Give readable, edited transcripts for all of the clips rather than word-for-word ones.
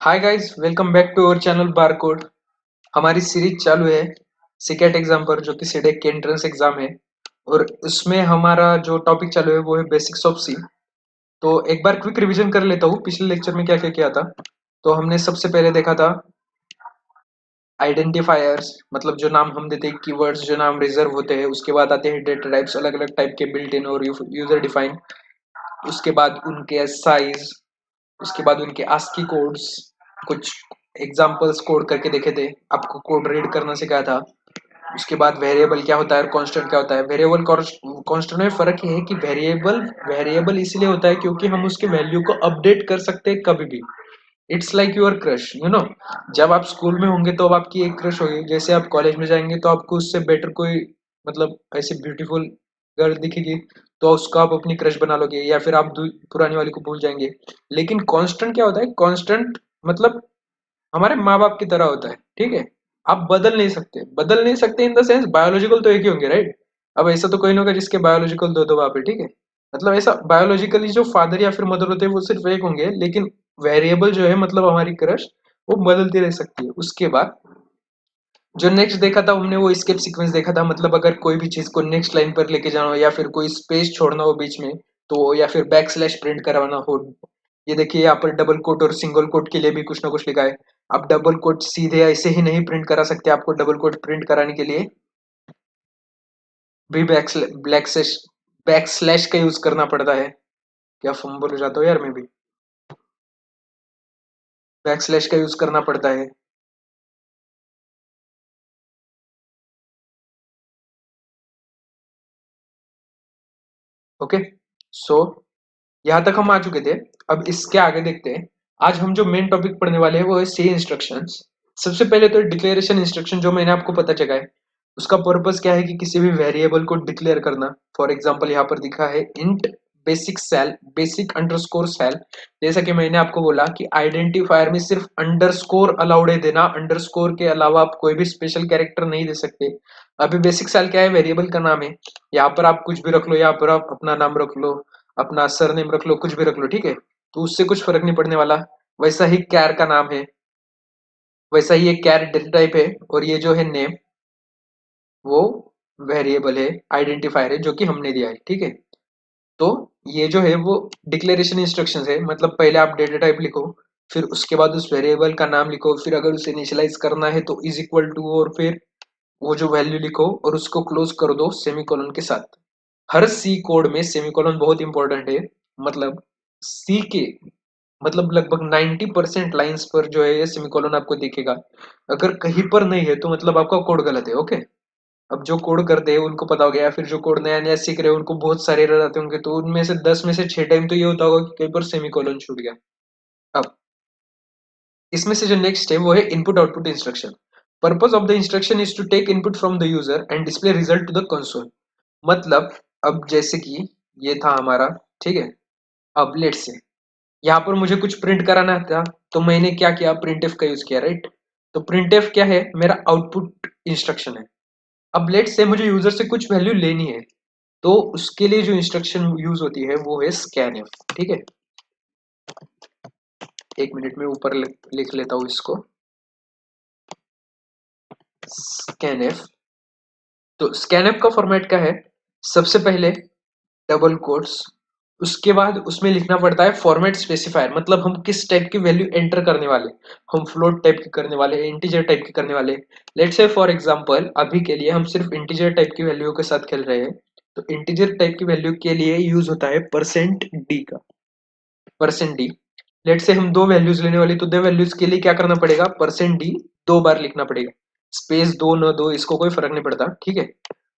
Hi guys, welcome back to our channel barcode. हमारी series चालू है सीकेट एग्जाम पर, जो कि सीडेक के एंट्रेंस एग्जाम है। और उसमें हमारा जो टॉपिक चालू है वो है बेसिक्स ऑफ सी। तो एक बार क्विक रिवीजन कर लेता हूँ पिछले लेक्चर में क्या क्या किया था। तो हमने सबसे पहले देखा था आइडेंटिफायर्स, मतलब जो नाम हम देते हैं, कीवर्ड्स जो नाम रिजर्व होते हैं। उसके बाद आते हैं डेटा टाइप्स, अलग अलग टाइप के बिल्ट इन और यूजर डिफाइन। उसके बाद उनके साइज, उसके बाद उनके आस्की कोड्स, कुछ एग्जांपल्स कोड करके देखे थे, आपको कोड रीड करना सिखाया था। उसके बाद वेरिएबल क्या होता है और कांस्टेंट क्या होता है। वेरिएबल कांस्टेंट में फर्क ये है कि वेरिएबल वेरिएबल इसलिए होता है क्योंकि हम उसके वैल्यू को अपडेट कर सकते हैं कभी भी। It's like your crush, you know. जब आप स्कूल में होंगे तो अब आपकी एक क्रश होगी, जैसे आप कॉलेज में जाएंगे तो आपको उससे बेटर कोई, मतलब ऐसी ब्यूटीफुल गर्ल दिखेगी तो उसको आप अपनी क्रश बना लोगे, या फिर आप पुरानी वाली को भूल जाएंगे। लेकिन कांस्टेंट क्या होता है? कांस्टेंट मतलब हमारे माँ बाप की तरह होता है, ठीक है। आप बदल नहीं सकते इन द सेंस, बायोलॉजिकल तो एक ही होंगे, राइट। अब ऐसा तो कोई नहीं होगा जिसके बायोलॉजिकल दो दो बाप है, ठीक है। मतलब ऐसा बायोलॉजिकली जो फादर या फिर मदर होते हैं वो सिर्फ एक होंगे, लेकिन वेरिएबल जो है, मतलब हमारी क्रश, वो बदलती रह सकती है। उसके बाद जो नेक्स्ट देखा था हमने वो स्केप सीक्वेंस देखा था, मतलब अगर कोई भी चीज को नेक्स्ट लाइन पर लेके जाना हो या फिर कोई स्पेस छोड़ना हो बीच में, तो या फिर बैक स्लैश प्रिंट करवाना हो। ये देखिए यहाँ पर डबल कोट और सिंगल कोट के लिए भी कुछ ना कुछ लिखा है। आप डबल कोट सीधे ऐसे ही नहीं प्रिंट करा सकते, आपको डबल कोट प्रिंट कराने के लिए भी बैक स्लैश का यूज करना पड़ता है। क्या फंबल हो जाता हो यार, मैं भी बैक स्लैश का यूज करना पड़ता है। ओके, सो यहाँ तक हम आ चुके थे। अब इसके आगे देखते हैं। आज हम जो मेन टॉपिक पढ़ने वाले हैं वो है सी इंस्ट्रक्शंस। सबसे पहले तो डिक्लेरेशन इंस्ट्रक्शन, जो मैंने आपको पता चला है, उसका पर्पस क्या है कि किसी भी वेरिएबल को डिक्लेयर करना। फॉर एग्जांपल यहाँ पर दिखा है इंट बेसिक अंडरस्कोर सेल। जैसा कि मैंने आपको बोला कि आइडेंटिफायर में सिर्फ अंडरस्कोर अलाउड है देना, अंडरस्कोर के अलावा आप कोई भी स्पेशल कैरेक्टर नहीं दे सकते। अभी बेसिक सेल क्या है? वेरिएबल का नाम है। यहाँ पर आप कुछ भी रख लो, यहाँ पर आप अपना नाम रख लो, अपना सरनेम रख लो, कुछ भी रख लो, ठीक है। तो उससे कुछ फर्क नहीं पड़ने वाला। वैसा ही कैर का नाम है, वैसा ही एक कैर डेटा टाइप है। और ये जो है नेम, वो वेरिएबल है, आइडेंटिफायर है जो कि हमने दिया है, ठीक है। तो ये जो है वो डिक्लेरेशन इंस्ट्रक्शंस है, मतलब पहले आप डेटा टाइप लिखो, फिर उसके बाद उस वेरिएबल का नाम लिखो, फिर अगर उसे इनिशियलाइज करना है तो इज इक्वल टू, और फिर वो जो वैल्यू लिखो और उसको क्लोज कर दो सेमीकोलन के साथ। हर सी कोड में सेमीकोलन बहुत इंपॉर्टेंट है। मतलब सी के, मतलब लगभग 90% लाइंस पर जो है ये सेमीकोलन आपको दिखेगा। अगर कहीं पर नहीं है तो मतलब आपका कोड गलत है, ओके। अब जो कोड करते हैं उनको पता हो गया, फिर जो कोड नया नया सीख रहे हैं उनको बहुत सारे एरर आते होंगे, तो उनमें से 10 में से 6 टाइम तो ये होता होगा कि कहीं पर सेमीकोलन छूट गया। अब इसमें से जो नेक्स्ट है वो है input output instruction. Purpose of the instruction is to take input from the user and display result to the console. मतलब अब जैसे कि ये था हमारा, ठीक है। अब लेट से यहाँ पर मुझे कुछ प्रिंट कराना था, तो मैंने क्या किया? प्रिंटफ का यूज किया, राइट। तो प्रिंटफ क्या है? मेरा आउटपुट इंस्ट्रक्शन है। अब लेट से मुझे यूजर से कुछ वैल्यू लेनी है, तो उसके लिए जो इंस्ट्रक्शन यूज होती है वो है स्कैनफ, ठीक है। एक मिनट में ऊपर लिख लेता हूँ इसको, स्कैनफ। तो स्कैनफ का फॉर्मेट क्या है? सबसे पहले डबल कोट्स, उसके बाद उसमें लिखना पड़ता है फॉर्मेट स्पेसिफायर, मतलब हम किस टाइप की वैल्यू एंटर करने वाले। हम फ्लोट टाइप की करने वाले, इंटीजर टाइप की करने वाले। लेट्स से फॉर एग्जांपल अभी के लिए हम सिर्फ इंटीजर टाइप की वैल्यू के साथ खेल रहे हैं। तो इंटीजर टाइप की वैल्यू के लिए यूज होता है परसेंट डी का, परसेंट डी। लेट से हम दो वैल्यूज लेने वाली, तो दो वैल्यूज के लिए क्या करना पड़ेगा? परसेंट डी दो बार लिखना पड़ेगा। स्पेस दो न दो इसको कोई फर्क नहीं पड़ता, ठीक है।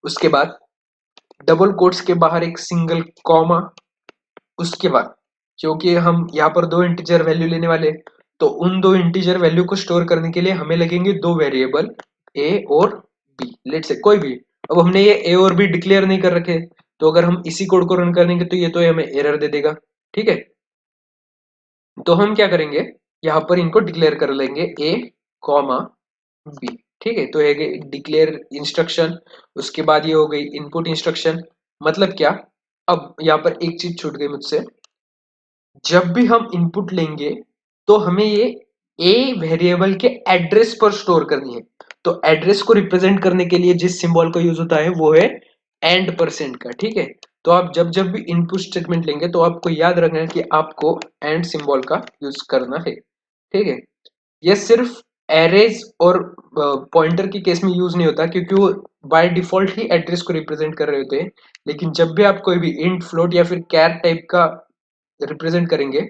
उसके बाद डबल कोट्स के बाहर एक सिंगल कॉमा। उसके बाद क्योंकि हम यहाँ पर दो इंटीजर वैल्यू लेने वाले, तो उन दो इंटीजर वैल्यू को स्टोर करने के लिए हमें लगेंगे दो वेरिएबल, ए और बी। लेट से कोई भी, अब हमने ये ए और बी डिक्लेयर नहीं कर रखे, तो अगर हम इसी कोड को रन करेंगे तो ये तो हमें एरर दे देगा, ठीक है। तो हम क्या करेंगे? यहाँ पर इनको डिक्लेयर कर लेंगे ए कॉमा बी, ठीक है। तो ये डिक्लेयर इंस्ट्रक्शन। उसके बाद ये हो गई इनपुट इंस्ट्रक्शन। मतलब क्या? अब यहाँ पर एक चीज छूट गई मुझसे। जब भी हम इनपुट लेंगे तो हमें ये ए वेरिएबल के एड्रेस पर स्टोर करनी है। तो एड्रेस को रिप्रेजेंट करने के लिए जिस सिंबल का यूज होता है वो है एंड परसेंट का, ठीक है। तो आप जब जब भी इनपुट स्टेटमेंट लेंगे तो आपको याद रखना है कि आपको एंड सिंबल का यूज करना है, ठीक है। ये सिर्फ एरेज और पॉइंटर के केस में यूज नहीं होता क्योंकि वो बाय डिफॉल्ट ही एड्रेस को रिप्रेजेंट कर रहे होते हैं। लेकिन जब भी आप कोई भी इंट, फ्लोट या फिर कैर टाइप का रिप्रेजेंट करेंगे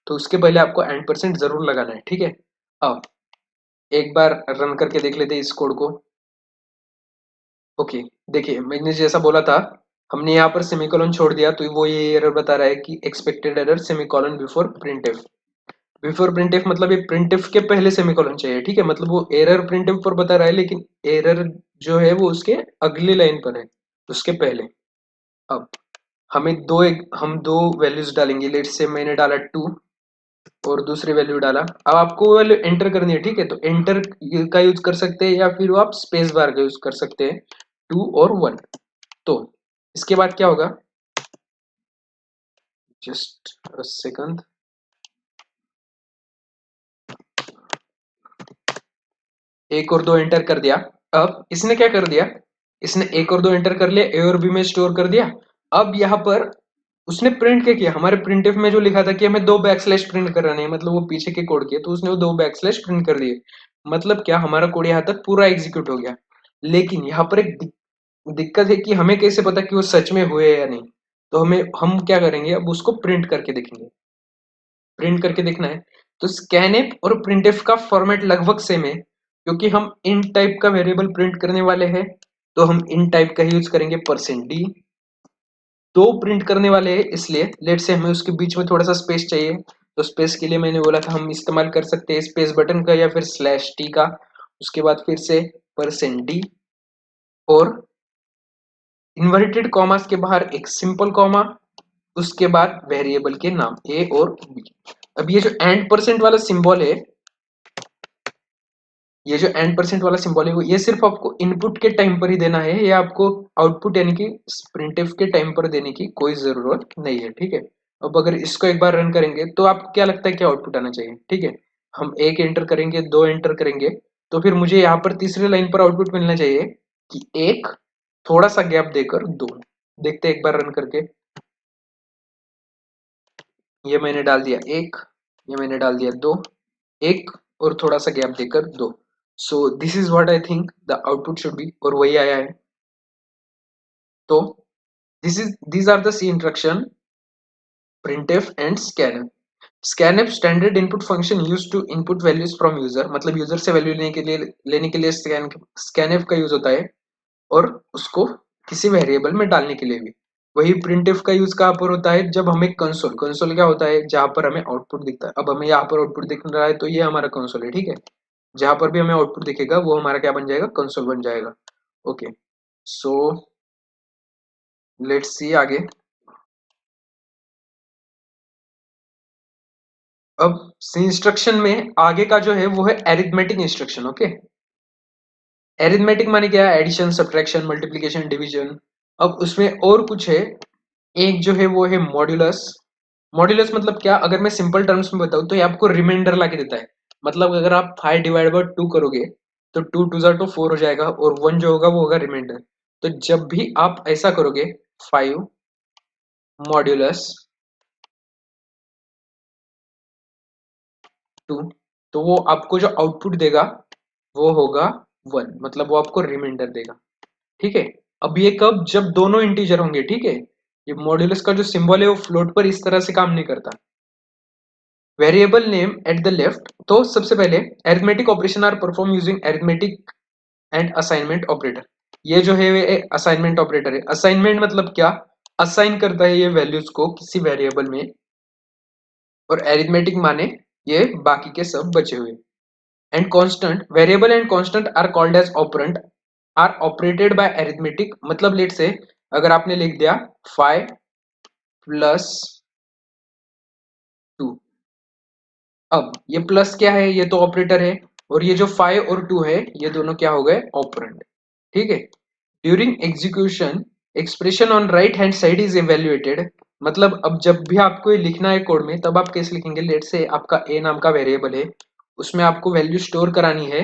तो उसके पहले आपको एंड परसेंट जरूर लगाना है, ठीक है। अब एक बार रन करके देख लेते हैं इस कोड को। ओके, देखिए मैंने जैसा बोला था, हमने यहाँ पर सेमीकोलन छोड़ दिया तो वो ये एरर बता रहा है कि expected error semicolon before printf. Before printf मतलब ये प्रिंटफ के पहले सेमीकोलन चाहिए, ठीक है। मतलब वो एरर प्रिंटफ पर बता रहा है लेकिन एरर जो है वो उसके अगली लाइन पर है, उसके पहले। अब हमें हम दो वैल्यूज डालेंगे। लेट्स से मैंने डाला 2 और दूसरी वैल्यू डाला। अब आपको वैल्यू एंटर करनी है, ठीक है। तो एंटर का यूज कर सकते हैं या फिर आप स्पेस बार का यूज कर सकते हैं, 2 और 1। तो इसके बाद क्या होगा, जस्ट अ सेकंड। एक और दो एंटर कर दिया। अब इसने क्या कर दिया, इसने एक और दो एंटर कर लिया, ए और बी में स्टोर कर दिया। अब यहाँ पर उसने प्रिंट क्या किया, हमारे प्रिंटफ में जो लिखा था कि हमें 2 बैकस्लैश प्रिंट कराने हैं, मतलब वो पीछे के कोड के, तो उसने वो 2 बैकस्लैश प्रिंट कर दिए। मतलब क्या, हमारा कोड यहाँ तक पूरा एग्जीक्यूट हो गया। लेकिन यहाँ पर एक दिक्कत है कि हमें कैसे पता कि वो सच में हुए या नहीं। तो हम क्या करेंगे, अब उसको प्रिंट करके देखेंगे। प्रिंट करके देखना है तो स्कैनफ और प्रिंटफ का फॉर्मेट लगभग सेम है। क्योंकि हम इन टाइप का वेरिएबल प्रिंट करने वाले हैं तो हम इन टाइप का यूज करेंगे %d। दो प्रिंट करने वाले हैं इसलिए लेट से हमें उसके बीच में थोड़ा सा स्पेस चाहिए। तो स्पेस के लिए मैंने बोला था हम इस्तेमाल कर सकते हैं स्पेस बटन का या फिर /t का। उसके बाद फिर से %d और इन्वर्टेड कॉमास के बाहर एक सिंपल कॉमा, उसके बाद वेरिएबल के नाम ए और बी। अब ये जो एंड परसेंट वाला सिंबल है, ये जो एंड परसेंट वाला सिंबल है वो ये सिर्फ आपको इनपुट के टाइम पर ही देना है, ये आपको आउटपुट यानी कि प्रिंटफ के टाइम पर देने की कोई जरूरत नहीं है, ठीक है। अब अगर इसको एक बार रन करेंगे तो आपको क्या लगता है क्या आउटपुट आना चाहिए, ठीक है। हम एक एंटर करेंगे, दो एंटर करेंगे, तो फिर मुझे यहाँ पर तीसरी लाइन पर आउटपुट मिलना चाहिए कि एक, थोड़ा सा गैप देकर 2। देखते हैं एक बार रन करके। ये मैंने डाल दिया 1, ये मैंने डाल दिया 2, 1 और थोड़ा सा गैप देकर 2। सो this is what I think the output should be, और वही आया है। तो these are the C instruction printf and scanf। scanf standard input function used to input values from user, मतलब यूजर से वैल्यू लेने के लिए scanf का यूज होता है, और उसको किसी वेरिएबल में डालने के लिए भी। वही printf का यूज कहाँ पर होता है, जब हमें कंसोल कंसोल क्या होता है, जहां पर हमें आउटपुट दिखता है। अब हमें यहाँ पर आउटपुट दिख रहा है तो ये हमारा कंसोल है, ठीक है। जहां पर भी हमें आउटपुट दिखेगा वो हमारा क्या बन जाएगा, कंसोल बन जाएगा। ओके, सो लेट्स सी आगे। अब सी इंस्ट्रक्शन में आगे का जो है वो है एरिथमेटिक इंस्ट्रक्शन, ओके। एरिथमेटिक माने क्या है, एडिशन, सब्ट्रैक्शन, मल्टीप्लिकेशन, डिवीजन। अब उसमें और कुछ है, एक जो है वो है मॉड्यूलस। मॉड्यूलस मतलब क्या, अगर मैं सिंपल टर्म्स में बताऊं तो ये आपको रिमाइंडर ला के देता है। मतलब अगर आप 5 डिवाइड बाय 2 करोगे तो 2 2 जा तो 4 हो जाएगा, और 1 जो होगा वो होगा रिमाइंडर। तो जब भी आप ऐसा करोगे 5 मॉड्यूलस 2, तो वो आपको जो आउटपुट देगा वो होगा 1, मतलब वो आपको रिमाइंडर देगा, ठीक है। अब ये कब, जब दोनों इंटीजर होंगे, ठीक है। ये मॉड्यूलस का जो सिंबल है वो फ्लोट पर इस तरह से काम नहीं करता। Variable name at the left, तो सबसे पहले arithmetic operation are perform using arithmetic and assignment operator. ये जो है वे असाइनमेंट ऑपरेटर है। असाइनमेंट मतलब क्या, असाइन करता है ये वैल्यूज को किसी वेरिएबल में, और अरिथमेटिक माने ये बाकी के सब बचे हुए। And constant, variable and constant are called as operand are operated by arithmetic. मतलब लेट से अगर आपने लिख दिया 5 प्लस 2, अब ये प्लस क्या है, ये तो ऑपरेटर है, और ये जो 5 और 2 है ये दोनों क्या हो गए, ऑपरेंड, ठीक है। During execution expression on right hand side is evaluated. मतलब अब जब भी आपको ये लिखना है कोड में तब आप कैसे लिखेंगे, लेट से आपका ए नाम का वेरिएबल है, उसमें आपको वैल्यू स्टोर करानी है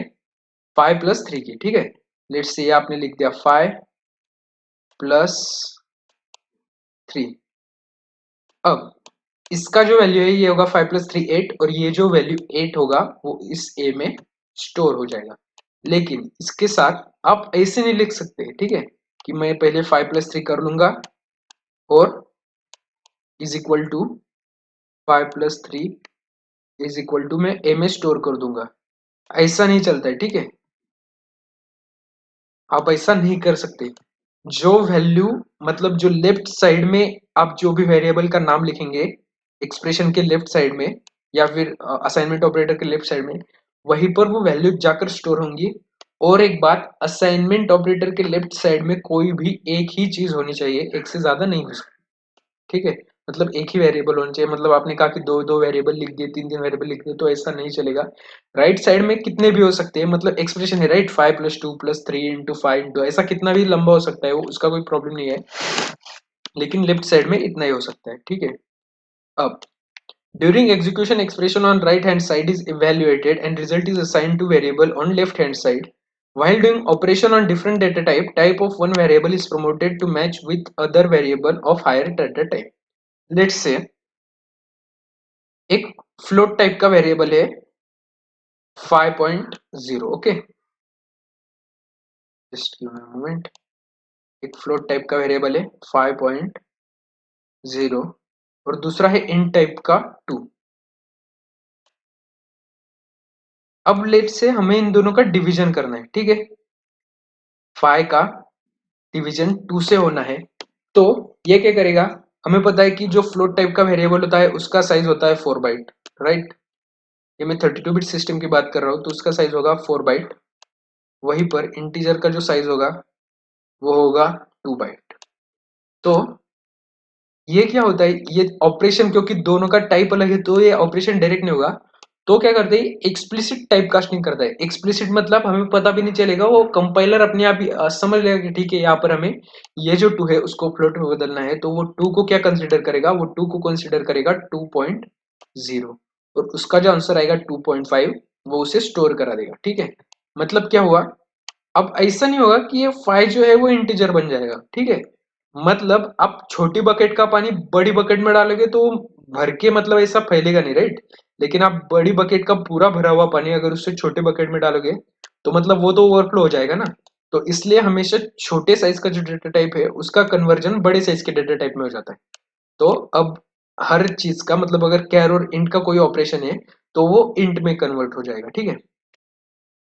5+3 की, ठीक है। लेट्स से आपने लिख दिया 5+3। अब इसका जो वैल्यू है ये होगा 5+3 8, और ये जो वैल्यू 8 होगा वो इस ए में स्टोर हो जाएगा। लेकिन इसके साथ आप ऐसे नहीं लिख सकते, ठीक है, कि मैं पहले 5+3 कर लूंगा और is equal to 5+3 is equal to मैं ए में स्टोर कर दूंगा। ऐसा नहीं चलता है, ठीक है, आप ऐसा नहीं कर सकते। जो वैल्यू मतलब जो लेफ्ट साइड में आप जो भी वेरिएबल का नाम लिखेंगे एक्सप्रेशन के लेफ्ट साइड में या फिर असाइनमेंट ऑपरेटर के लेफ्ट साइड में, वहीं पर वो वैल्यू जाकर स्टोर होंगी। और एक बात, असाइनमेंट ऑपरेटर के लेफ्ट साइड में कोई भी एक ही चीज होनी चाहिए, एक से ज्यादा नहीं हो सकती, ठीक है। मतलब एक ही वेरिएबल होना चाहिए। मतलब आपने कहा कि दो दो वेरिएबल लिख दिए, तीन तीन वेरिएबल लिख दिए, तो ऐसा नहीं चलेगा। राइट साइड में कितने भी हो सकते हैं, मतलब एक्सप्रेशन है राइट, 5+2+3 × 5 ऐसा कितना भी लंबा हो सकता है वो, उसका कोई प्रॉब्लम नहीं है। लेकिन लेफ्ट साइड में इतना ही हो सकता है, ठीक है। अब during execution expression on right hand side is evaluated and result is assigned to variable on left hand side. While doing operation on different data type of one variable is promoted to match with other variable of higher data type. Let's say एक float type का variable है 5.0, okay, just give me a moment. एक float type का variable है 5.0 और दूसरा है int type का 2। अब लेट से हमें इन दोनों का डिवीजन करना है, ठीक है। 5 का डिवीजन 2 से होना है, तो ये क्या करेगा, हमें पता है कि जो फ्लोट टाइप का वेरिएबल होता है उसका साइज होता है 4 बाइट, राइट। ये मैं 32 बिट सिस्टम की बात कर रहा हूँ, तो उसका साइज होगा 4 बाइट। वहीं पर इंटीजर का जो साइज होगा वो होगा 2 बाइट। तो ये क्या होता है, ये ऑपरेशन क्योंकि दोनों का टाइप अलग है तो ये ऑपरेशन डायरेक्ट नहीं होगा। तो क्या करते हैं, एक्सप्लिसिट टाइप कास्टिंग करता है। एक्सप्लिसिट मतलब हमें पता भी नहीं चलेगा, वो कंपाइलर अपने आप ही समझ लेगा कि ठीक है यहाँ पर हमें ये जो 2 है उसको फ्लोट में बदलना है, तो वो 2 को क्या कंसिडर करेगा, वो 2 को कंसिडर करेगा 2.0, और उसका जो आंसर आएगा 2.5 वो उसे स्टोर करा देगा, ठीक है। मतलब क्या हुआ, अब ऐसा नहीं होगा कि ये 5 जो है वो इंटीजर बन जाएगा, ठीक है। मतलब आप छोटी बकेट का पानी बड़ी बकेट में डालोगे तो भर के मतलब ऐसा फैलेगा नहीं, राइट। लेकिन आप बड़ी बकेट का पूरा भरा हुआ पानी अगर उससे छोटे बकेट में डालोगे तो मतलब वो तो ओवरफ्लो हो जाएगा ना। तो इसलिए हमेशा छोटे साइज का जो डेटा टाइप है उसका कन्वर्जन बड़े साइज के डेटा टाइप में हो जाता है। तो अब हर चीज का मतलब अगर कैर और इंट का कोई ऑपरेशन है तो वो इंट में कन्वर्ट हो जाएगा, ठीक है।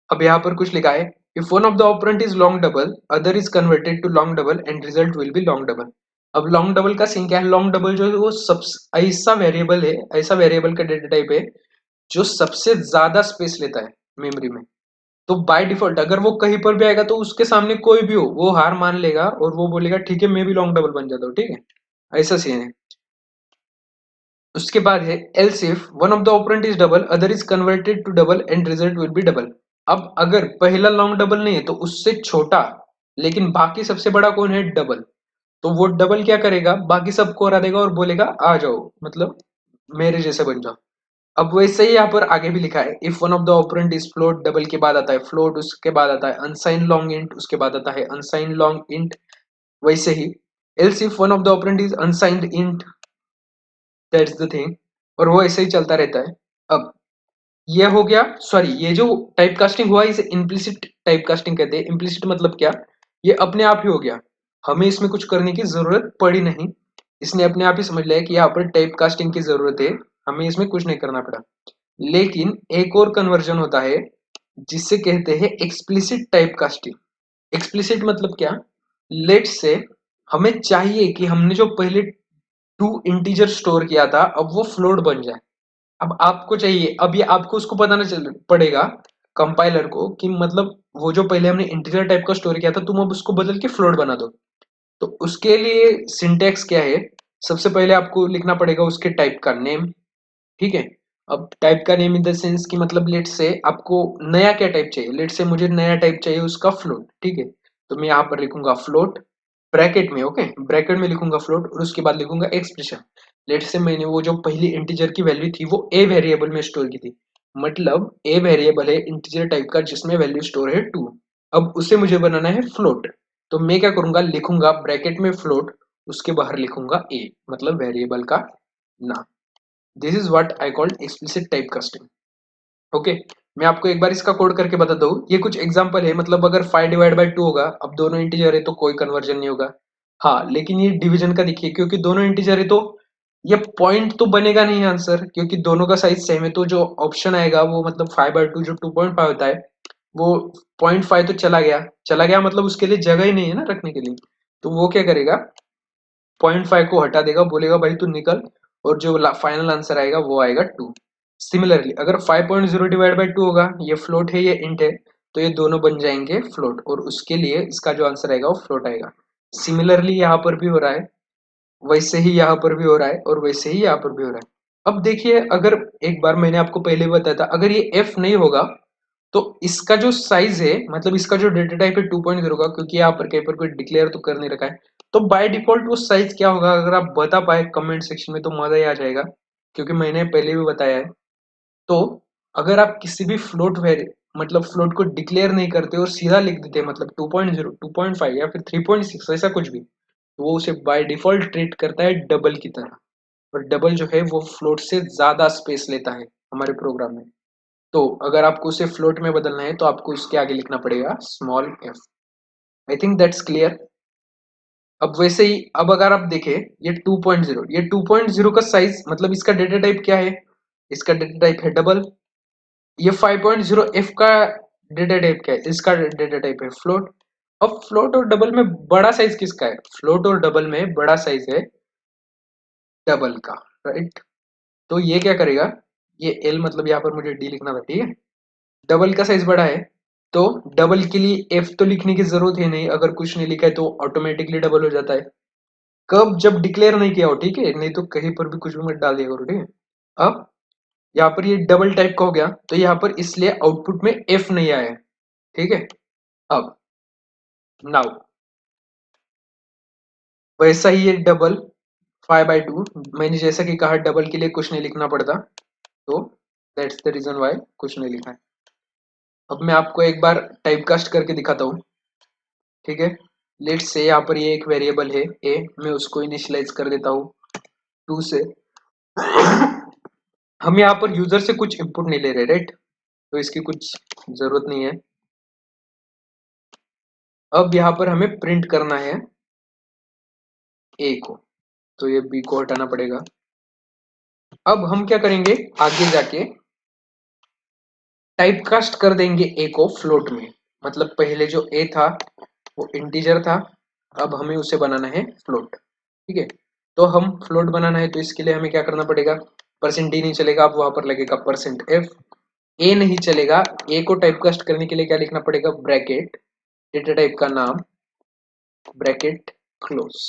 अब यहाँ पर कुछ लिखा है, if one of the operand is long double other is converted to long double and result will be long double. अब लॉन्ग डबल का सीन क्या है, लॉन्ग डबल जो है वो सब ऐसा वेरिएबल है, ऐसा वेरिएबल का डेटा टाइप है जो सबसे ज्यादा स्पेस लेता है मेमोरी में। तो बाय डिफॉल्ट अगर वो कहीं पर भी आएगा तो उसके सामने कोई भी हो वो हार मान लेगा और वो बोलेगा ठीक है मैं भी लॉन्ग डबल बन जाता हूँ, ठीक है। ऐसा सीन है। उसके बाद है else if one of the operand is double other is converted to double and result will be double. अब अगर पहला लॉन्ग डबल नहीं है तो उससे छोटा लेकिन बाकी सबसे बड़ा कौन है, डबल, तो वो डबल क्या करेगा, बाकी सबको हरा देगा और बोलेगा आ जाओ, मतलब मेरे जैसे बन जाओ। अब वैसे ही यहाँ पर आगे भी लिखा है, if one of the operand is float, double के बाद आता है फ्लोट, उसके बाद आता है अनसाइन लॉन्ग इंट, उसके बाद आता है अनसाइन लॉन्ग इंट। वैसे ही else if one of the operand is unsigned int, that's the thing, और वो ऐसे ही चलता रहता है। अब ये हो गया, सॉरी ये जो टाइप कास्टिंग हुआ इसे इम्प्लिसिट टाइप कास्टिंग कहते हैं। इम्प्लिसिट मतलब क्या, ये अपने आप ही हो गया, हमें इसमें कुछ करने की जरूरत पड़ी नहीं, इसने अपने आप ही समझ लिया कि यहाँ पर टाइप कास्टिंग की जरूरत है, हमें इसमें कुछ नहीं करना पड़ा। लेकिन एक और कन्वर्जन होता है जिससे कहते हैं एक्सप्लिसिट टाइप कास्टिंग। एक्सप्लिसिट मतलब क्या, लेट्स से हमें चाहिए कि हमने जो पहले 2 इंटीजर स्टोर किया था अब वो फ्लोट बन जाए। अब आपको चाहिए, अब ये आपको उसको बताना चल पड़ेगा कंपाइलर को कि मतलब वो जो पहले हमने इंटीजर टाइप का स्टोर किया था तुम अब उसको बदल के फ्लोट बना दो। तो उसके लिए सिंटैक्स क्या है, सबसे पहले आपको लिखना पड़ेगा उसके टाइप का नेम, ठीक है। अब टाइप का नेम इन द सेंस कि मतलब लेट से आपको नया क्या टाइप चाहिए, लेट से मुझे नया टाइप चाहिए उसका फ्लोट, ठीक है। तो मैं यहाँ पर लिखूंगा फ्लोट ब्रैकेट में, ओके, ब्रैकेट में लिखूंगा फ्लोट और उसके बाद लिखूंगा एक्सप्रेशन। लेट से मैंने वो जो पहली इंटीजर की वैल्यू थी वो ए वेरिएबल में स्टोर की थी, मतलब ए वेरिएबल है इंटीजर टाइप का जिसमें वैल्यू स्टोर है 2। अब उसे मुझे बनाना है फ्लोट। तो मैं क्या करूंगा, लिखूंगा ब्रैकेट में फ्लोट, उसके बाहर लिखूंगा ए, मतलब वेरिएबल का नाम। This is what I called explicit type casting. Okay, मैं आपको एक बार इसका कोड करके बताता हूँ। ये कुछ एग्जांपल है, मतलब अगर 5 डिवाइड बाई 2 होगा, अब दोनों इंटीजर है तो कोई कन्वर्जन नहीं होगा। हाँ, लेकिन ये डिवीजन का देखिए, क्योंकि दोनों इंटीजर है तो ये पॉइंट तो बनेगा नहीं आंसर, क्योंकि दोनों का साइज सेम है। तो जो ऑप्शन आएगा वो मतलब 5/2 जो 2.5 होता है, वो 0.5 तो चला गया मतलब उसके लिए जगह ही नहीं है ना रखने के लिए। तो वो क्या करेगा, 0.5 को हटा देगा, बोलेगा भाई तू निकल, और जो फाइनल आंसर आएगा वो आएगा 2। सिमिलरली अगर 5.0 डिवाइड बाई 2 होगा, ये फ्लोट है ये इंट है, तो ये दोनों बन जाएंगे फ्लोट, और उसके लिए इसका जो आंसर आएगा वो फ्लोट आएगा। सिमिलरली यहाँ पर भी हो रहा है, वैसे ही यहाँ पर भी हो रहा है, और वैसे ही यहाँ पर भी हो रहा है। अब देखिए, अगर एक बार मैंने आपको पहले बताया था, अगर ये एफ नहीं होगा तो इसका जो साइज है, मतलब इसका जो डेटा टाइप है 2.0 का, क्योंकि यहाँ पर कहीं पर कोई डिक्लेयर तो कर नहीं रखा है, तो बाय डिफॉल्ट वो साइज क्या होगा, अगर आप बता पाए कमेंट सेक्शन में तो मजा ही आ जाएगा, क्योंकि मैंने पहले भी बताया है। तो अगर आप किसी भी फ्लोट वेरी मतलब फ्लोट को डिक्लेयर नहीं करते और सीधा लिख देते, मतलब 2.0 2.5 या फिर 3.6 ऐसा कुछ भी, तो वो उसे बाय डिफॉल्ट ट्रीट करता है डबल की तरह। और डबल जो है वो फ्लोट से ज्यादा स्पेस लेता है हमारे प्रोग्राम में। तो अगर आपको उसे फ्लोट में बदलना है तो आपको उसके आगे लिखना पड़ेगा small F. I think that's clear. अब वैसे ही, अब अगर आप देखें ये 2.0, ये 2.0 का साइज मतलब इसका डेटा टाइप क्या है, इसका डेटा टाइप है डबल। ये 5.0 एफ का डेटा टाइप क्या है, इसका डेटा टाइप है फ्लोट। अब फ्लोट और डबल में बड़ा साइज किसका है, फ्लोट और डबल में बड़ा साइज है डबल का, राइट। तो ये क्या करेगा, ये एल मतलब यहाँ पर मुझे डी लिखना था, ठीक है। डबल का साइज बड़ा है, तो डबल के लिए एफ तो लिखने की जरूरत है नहीं, अगर कुछ नहीं लिखा है तो ऑटोमेटिकली डबल हो जाता है। कब, जब डिक्लेयर नहीं किया हो, ठीक है, नहीं तो कहीं पर भी कुछ भी मत डाल दिया करो, ठीक है। अब यहाँ पर ये डबल टाइप का हो गया, तो यहाँ पर इसलिए आउटपुट में एफ नहीं आया, ठीक है। अब नाउ वैसा ही ये डबल 5/2, मैंने जैसा कि कहा डबल के लिए कुछ नहीं लिखना पड़ता, तो दैट्स द रीजन वाई कुछ नहीं लिखा है। अब मैं आपको एक बार टाइप कास्ट करके दिखाता हूँ, ठीक है। लेट्स से यहाँ पर ये एक वेरिएबल है ए, मैं उसको इनिशियलाइज कर देता हूँ 2 से। हम यहाँ पर यूजर से कुछ इनपुट नहीं ले रहे, राइट, तो इसकी कुछ जरूरत नहीं है। अब यहाँ पर हमें प्रिंट करना है ए को, तो ये बी को हटाना पड़ेगा। अब हम क्या करेंगे, आगे जाके टाइप कास्ट कर देंगे ए को फ्लोट में। मतलब पहले जो ए था वो इंटीजर था, अब हमें उसे बनाना है फ्लोट, ठीक है। तो हम फ्लोट बनाना है तो इसके लिए हमें क्या करना पड़ेगा, परसेंट डी नहीं चलेगा, अब वहां पर लगेगा परसेंट एफ। ए नहीं चलेगा, ए को टाइप कास्ट करने के लिए क्या लिखना पड़ेगा, ब्रैकेट डेटा टाइप का नाम, bracket close.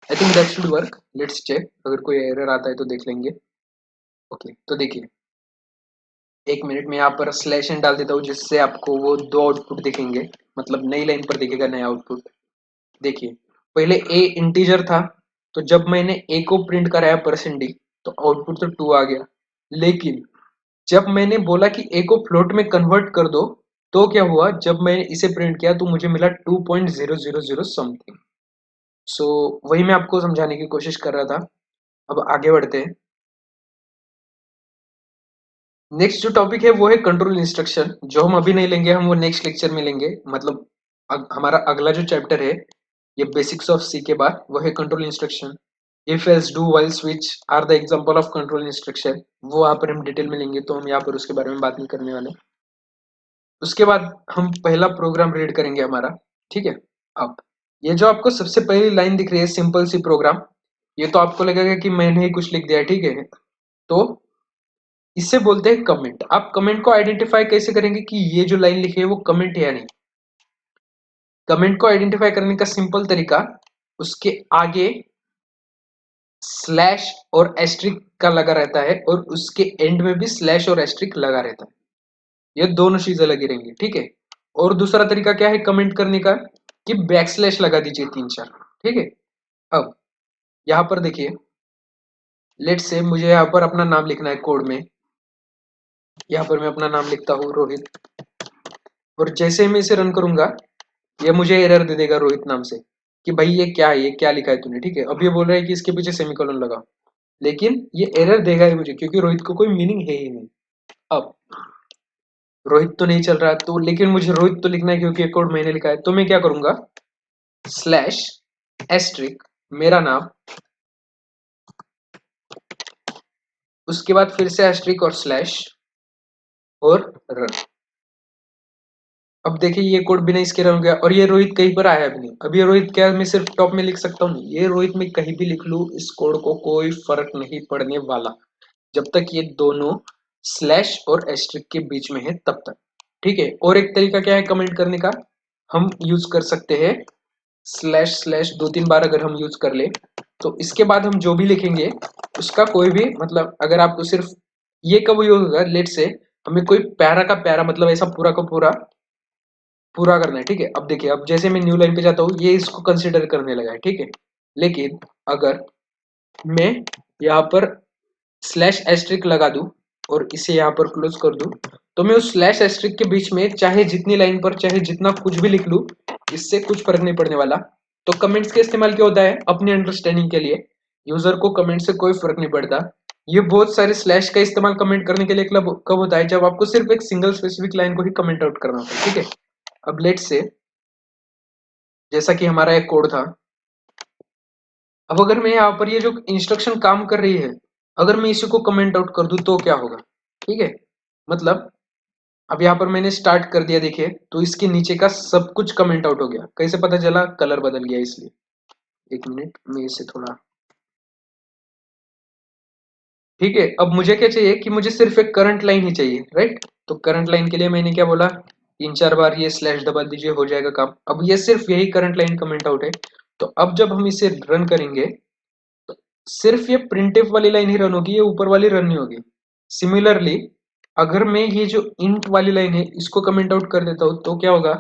I think that should work, let's check, अगर कोई एरर आता है तो देख लेंगे। ओके, तो देखिए, एक मिनट में यहाँ पर स्लैश एन डाल देता हूँ, जिससे आपको वो दो आउटपुट दिखेंगे, मतलब नई लाइन पर दिखेगा नया आउटपुट। देखिए, पहले ए इंटीजर था, तो जब मैंने ए को प्रिंट कराया परसेंट डी, तो आउटपुट तो 2 आ गया। लेकिन जब मैंने बोला कि ए को फ्लोट में कन्वर्ट कर दो, तो क्या हुआ, जब मैंने इसे प्रिंट किया तो मुझे मिला 2.000 समथिंग। सो वही मैं आपको समझाने की कोशिश कर रहा था। अब आगे बढ़ते हैं। नेक्स्ट जो टॉपिक है वो है कंट्रोल इंस्ट्रक्शन, जो हम अभी नहीं लेंगे, हम वो नेक्स्ट लेक्चर में लेंगे। मतलब हमारा अगला जो चैप्टर है ये बेसिक्स ऑफ सी के बाद, वो है control instruction. If else do while switch are the example of control instruction, वो यहाँ पर हम डिटेल में लेंगे, तो हम यहाँ पर उसके बारे में बात नहीं करने वाले। उसके बाद हम पहला प्रोग्राम रीड करेंगे हमारा, ठीक है। अब ये जो आपको सबसे पहली लाइन दिख रही है सिंपल सी प्रोग्राम, ये तो आपको लगेगा कि मैंने ही कुछ लिख दिया, ठीक है। तो इसे बोलते हैं कमेंट। आप कमेंट को आइडेंटिफाई कैसे करेंगे कि ये जो लाइन लिखी है वो कमेंट है या नहीं। कमेंट को आइडेंटिफाई करने का सिंपल तरीका, उसके आगे स्लैश और एस्ट्रिक का लगा रहता है, और उसके एंड में भी स्लैश और एस्ट्रिक लगा रहता है। ये दोनों चीजें लगी रहेंगी, ठीक है। और दूसरा तरीका क्या है कमेंट करने का, कि बैकस्लैश लगा दीजिए 3-4, ठीक है। अब यहाँ पर देखिए, लेट से मुझे यहाँ पर अपना नाम लिखना है कोड में, यहाँ पर मैं अपना नाम लिखता हूँ रोहित, और जैसे ही मैं इसे रन करूंगा ये मुझे एरर दे देगा रोहित नाम से कि भाई ये क्या है, ये क्या लिखा है तूने, ठीक है। अब ये बोल रहा है कि इसके पीछे सेमीकोलन लगा, लेकिन ये एरर देगा ही मुझे क्योंकि रोहित को कोई मीनिंग है ही नहीं। अब रोहित तो नहीं चल रहा तो, लेकिन मुझे रोहित तो लिखना है क्योंकि ये कोड मैंने लिखा है। तो मैं क्या करूंगा, स्लैश एस्ट्रिक मेरा नाम, उसके बाद फिर से एस्ट्रिक और स्लैश और रन। अब देखिए ये कोड बिना इसके रन हो गया, और ये रोहित कहीं पर आया भी नहीं। अब ये रोहित क्या मैं सिर्फ टॉप में लिख सकता हूँ? ये रोहित में कहीं भी लिख लूँ इस कोड को कोई फर्क नहीं पड़ने वाला, जब तक ये दोनों स्लैश और एस्ट्रिक के बीच में है तब तक, ठीक है। और एक तरीका क्या है कमेंट करने का, हम यूज कर सकते हैं स्लैश स्लैश 2-3 बार अगर हम यूज कर ले, तो इसके बाद हम जो भी लिखेंगे उसका कोई भी मतलब, अगर आपको सिर्फ ये कब यूज होगा, लेट से हमें कोई पैरा का पैरा मतलब ऐसा पूरा का पूरा पूरा करना है, ठीक है। अब देखिए, अब जैसे मैं न्यू लाइन पे जाता हूँ ये इसको कंसिडर करने लगा है, ठीक है। लेकिन अगर मैं यहाँ पर स्लैश एस्ट्रिक लगा दूं और इसे यहाँ पर क्लोज कर दूं, तो मैं उस स्लैश एस्ट्रिक के बीच में चाहे जितनी लाइन पर चाहे जितना कुछ भी लिख लूं इससे कुछ फर्क नहीं पड़ने वाला। तो कमेंट्स का इस्तेमाल क्या होता है अपनी अंडरस्टैंडिंग के लिए, यूजर को कमेंट से कोई फर्क नहीं पड़ता। ये बहुत सारे स्लैश का इस्तेमाल कमेंट करने के लिए कब होता है, जब आपको सिर्फ एक सिंगल स्पेसिफिक लाइन को ही कमेंट आउट करना होता है, ठीक है। अब लेट से जैसा कि हमारा एक कोड था, अब अगर मैं यहाँ पर ये जो इंस्ट्रक्शन काम कर रही है अगर मैं इसी को कमेंट आउट कर दूं तो क्या होगा, ठीक है। मतलब अब यहाँ पर मैंने स्टार्ट कर दिया, देखिए तो इसके नीचे का सब कुछ कमेंट आउट हो गया। कैसे पता चला? कलर बदल गया इसलिए। एक मिनट मैं इसे थोड़ा, ठीक है। अब मुझे क्या चाहिए कि मुझे सिर्फ एक करंट लाइन ही चाहिए, राइट। तो करंट लाइन के लिए मैंने क्या बोला, 3-4 बार ये स्लैश दबा दीजिए हो जाएगा काम। अब ये सिर्फ यही करंट लाइन कमेंट आउट है। तो अब जब हम इसे रन करेंगे तो सिर्फ ये प्रिंटफ वाली लाइन ही रन होगी, ये ऊपर वाली रन नहीं होगी। सिमिलरली अगर मैं ये जो इंट वाली लाइन है इसको कमेंट आउट कर देता हूं तो क्या होगा,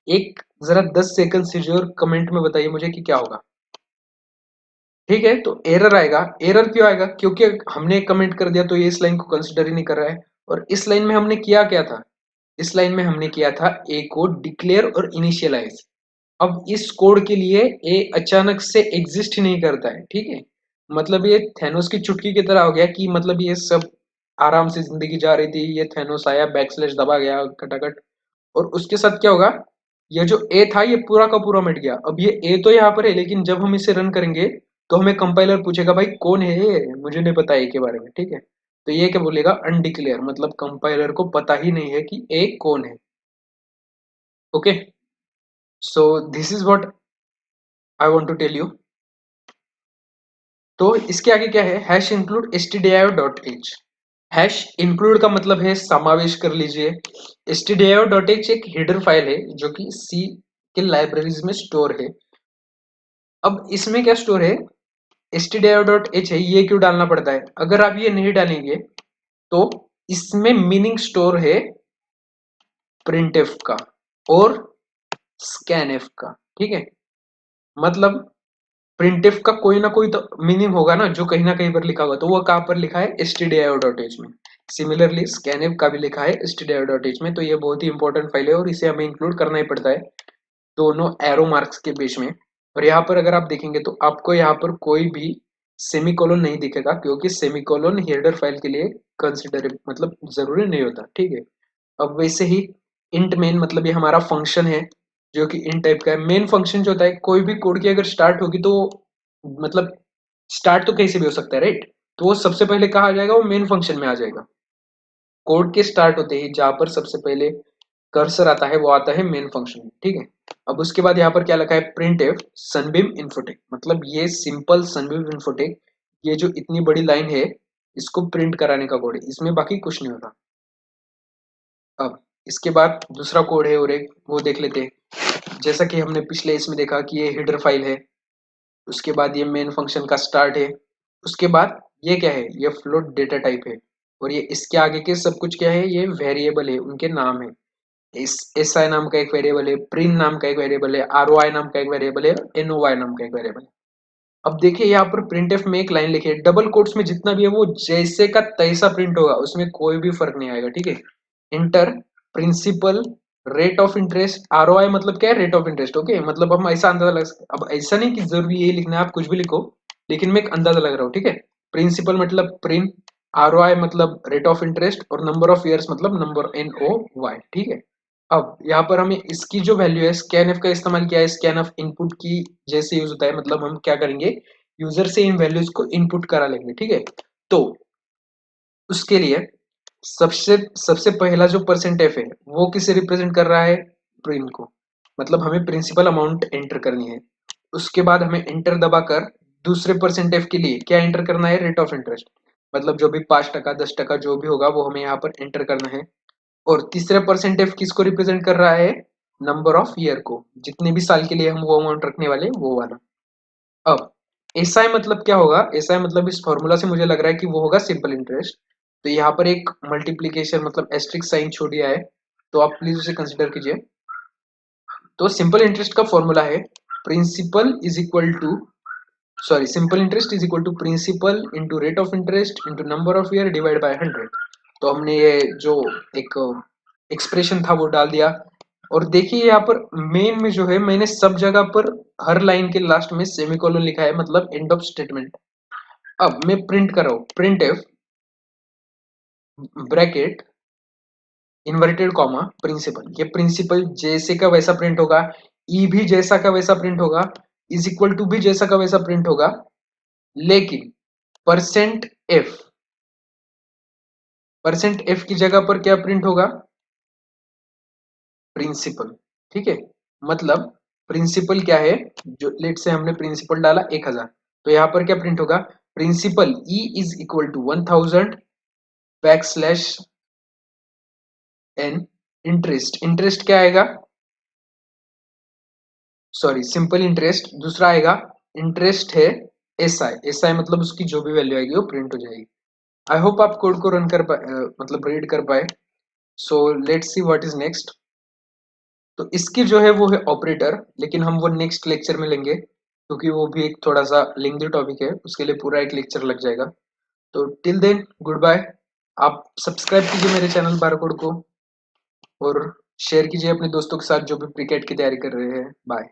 एक जरा 10 सेकंड से जो कमेंट में बताइए मुझे कि क्या होगा, ठीक है। तो एरर आएगा। एरर क्यों आएगा? क्योंकि हमने कमेंट कर दिया तो ये इस लाइन को कंसिडर ही नहीं कर रहा है। और इस लाइन में हमने किया क्या था, इस लाइन में हमने किया था ए को डिक्लेयर और इनिशियलाइज। अब इस कोड के लिए ए अचानक से एग्जिस्ट ही नहीं करता है, ठीक है। मतलब ये थैनोस की चुटकी की तरह हो गया कि मतलब ये सब आराम से जिंदगी जा रही थी, ये थैनोस आया बैक स्लैश दबा गया खटाखट, और उसके साथ क्या होगा, ये जो ए था ये पूरा का पूरा मिट गया। अब ये ए तो यहाँ पर है लेकिन जब हम इसे रन करेंगे तो हमें कंपाइलर पूछेगा भाई कौन है ये, मुझे नहीं पता ए के बारे में, ठीक है। तो ये क्या बोलेगा, अनडिक्लेयर, मतलब कंपाइलर को पता ही नहीं है कि ए कौन है। Okay, so this is what I want to tell you. तो इसके आगे क्या है, hash include stdio dot H. Hash include का मतलब है समावेश कर लीजिए। stdio डॉट एच एक हेडर फाइल है जो कि सी के लाइब्रेरीज में स्टोर है। अब इसमें क्या स्टोर है, stdio डॉट एच है, ये क्यों डालना पड़ता है? अगर आप ये नहीं डालेंगे तो इसमें मीनिंग स्टोर है प्रिंटफ का और स्कैनफ का, ठीक है। मतलब प्रिंटफ का कोई ना कोई तो मीनिंग होगा ना जो कहीं ना कहीं पर लिखा होगा, तो वो कहाँ पर लिखा है, stdio.h में। सिमिलरली स्कैनफ का भी लिखा है stdio.h में। तो ये बहुत ही इंपॉर्टेंट फाइल है और इसे हमें इंक्लूड करना ही पड़ता है दोनों एरो मार्क्स के बीच में। और यहाँ पर अगर आप देखेंगे तो आपको यहाँ पर कोई भी सेमीकोलन नहीं दिखेगा क्योंकि सेमीकोलन हेडर फाइल के लिए कंसिडर मतलब जरूरी नहीं होता, ठीक है। अब वैसे ही इंट मेन मतलब ये हमारा फंक्शन है जो कि इन टाइप का है। मेन फंक्शन जो होता है कोई भी कोड की अगर स्टार्ट होगी तो मतलब स्टार्ट तो कहीं से भी हो सकता है, राइट। तो वो सबसे पहले कहा आ जाएगा, वो मेन फंक्शन में आ जाएगा। कोड के स्टार्ट होते ही जहां पर सबसे पहले कर्सर आता है वो आता है मेन फंक्शन में, ठीक है। अब उसके बाद यहाँ पर क्या लिखा है, प्रिंट एफ सनबीम इन्फोटेक, मतलब ये सिंपल सनबीम इन्फोटेक, ये जो इतनी बड़ी लाइन है इसको प्रिंट कराने का कोड है, इसमें बाकी कुछ नहीं होता। अब इसके बाद दूसरा कोड है और एक वो देख लेते हैं। जैसा कि हमने पिछले इसमें देखा कि ये हेडर फाइल है, उसके बाद ये मेन फंक्शन का स्टार्ट है, उसके बाद ये क्या है, ये फ्लोट डेटा टाइप है, और ये इसके आगे के सब कुछ क्या है, ये वेरिएबल है, उनके नाम है। इस एस आई नाम का एक वेरिएबल है, प्रिंट नाम का एक वेरिएबल है, आर ओ आई नाम का एक वेरिएबल है, एन ओ वाई नाम का एक वेरिएबल है। अब देखिए यहाँ पर printf में एक लाइन लिखी है, डबल कोट्स में जितना भी है वो जैसे का तैसा प्रिंट होगा, उसमें कोई भी फर्क नहीं आएगा, ठीक है। Enter principal rate of interest, ROI मतलब क्या है, रेट ऑफ इंटरेस्ट, ओके। मतलब हम ऐसा अंदाजा लगा सकते, अब ऐसा नहीं कि जरूरी ये लिखना है, आप कुछ भी लिखो, लेकिन मैं एक अंदाजा लग रहा हूँ, ठीक है। प्रिंसिपल मतलब प्रिंट, आरओआई मतलब रेट ऑफ इंटरेस्ट, और नंबर ऑफ ईयर्स मतलब नंबर NOY, ठीक है। अब यहाँ पर हमें इसकी जो वैल्यू है स्कैन एफ का इस्तेमाल किया है, स्कैन एफ इनपुट की जैसे यूज होता है, मतलब हम क्या करेंगे, यूजर से इन वैल्यूज को इनपुट करा लेंगे, ठीक है। तो उसके लिए सबसे सबसे पहला जो परसेंट एफ है वो किसे रिप्रेजेंट कर रहा है, प्रिंट को, मतलब हमें प्रिंसिपल अमाउंट एंटर करनी है। उसके बाद हमें एंटर दबाकर दूसरे परसेंट एफ के लिए क्या एंटर करना है, रेट ऑफ इंटरेस्ट, मतलब जो भी 5% 10% जो भी होगा वो हमें यहाँ पर एंटर करना है। और तीसरा परसेंट एफ किसको रिप्रेजेंट कर रहा है, नंबर ऑफ ईयर को, जितने भी साल के लिए हम वो अमाउंट रखने वाले वो वाला। अब एसआई मतलब क्या होगा, एसआई मतलब इस फॉर्मूला से मुझे लग रहा है कि वो होगा सिंपल इंटरेस्ट। तो यहाँ पर एक मल्टीप्लीकेशन मतलब एस्ट्रिक साइन छोड़ दिया है, तो आप प्लीज उसे कंसिडर कीजिए। तो सिंपल इंटरेस्ट का फॉर्मूला है principal is equal to, sorry, simple interest is equal to principal into rate of interest into number of year divide by 100। तो हमने ये जो एक एक्सप्रेशन था वो डाल दिया। और देखिए यहाँ पर मेन में जो है मैंने सब जगह पर हर लाइन के लास्ट में सेमीकोलन लिखा है, मतलब एंड ऑफ स्टेटमेंट। अब मैं प्रिंट कर रहा हूँ, print F bracket inverted comma principal, ये प्रिंसिपल जैसे का वैसा प्रिंट होगा, ई भी जैसा का वैसा प्रिंट होगा, इज इक्वल टू भी जैसा का वैसा प्रिंट होगा, लेकिन परसेंट एफ, परसेंट एफ की जगह पर क्या प्रिंट होगा, प्रिंसिपल, ठीक है। मतलब प्रिंसिपल क्या है, जो लेट से हमने प्रिंसिपल डाला 1000, तो यहाँ पर क्या प्रिंट होगा, प्रिंसिपल ई is equal to 1000 backslash N, interest, interest क्या आएगा, सॉरी सिंपल इंटरेस्ट, दूसरा आएगा इंटरेस्ट है एसआई, एसआई मतलब उसकी जो भी वैल्यू आएगी वो प्रिंट हो जाएगी। आई होप आप कोड को रन कर पाए, मतलब रीड कर पाए। So let's see what is next. तो इसकी जो है वो है ऑपरेटर, लेकिन हम वो नेक्स्ट लेक्चर में लेंगे, क्योंकि वो भी एक थोड़ा सा लेंथी टॉपिक है, उसके लिए पूरा एक लेक्चर लग जाएगा। तो टिल देन गुड बाय। आप सब्सक्राइब कीजिए मेरे चैनल बारकोड को, और शेयर कीजिए अपने दोस्तों के साथ जो भी क्रिकेट की तैयारी कर रहे हैं। बाय।